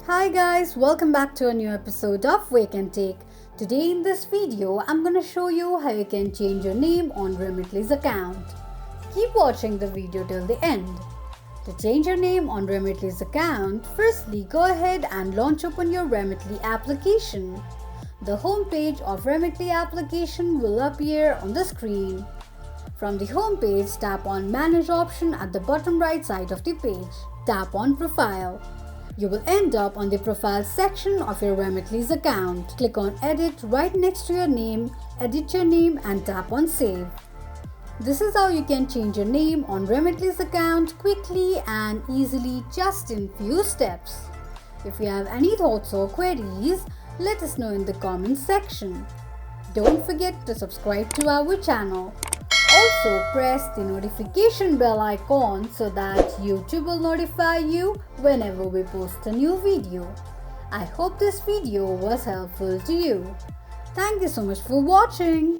Hi guys, welcome back to a new episode of Wake&Tech. Today in this video, I'm gonna show you how you can change your name on Remitly's account. Keep watching the video till the end. To change your name on Remitly's account, firstly go ahead and launch open your Remitly application. The home page of Remitly application will appear on the screen. From the home page, tap on Manage option at the bottom right side of the page. Tap on Profile. You will end up on the Profile section of your Remitly's account. Click on Edit right next to your name, edit your name and tap on Save. This is how you can change your name on Remitly's account quickly and easily just in few steps. If you have any thoughts or queries, let us know in the comments section. Don't forget to subscribe to our channel. Also press the notification bell icon so that YouTube will notify you whenever we post a new video. I hope this video was helpful to you. Thank you so much for watching.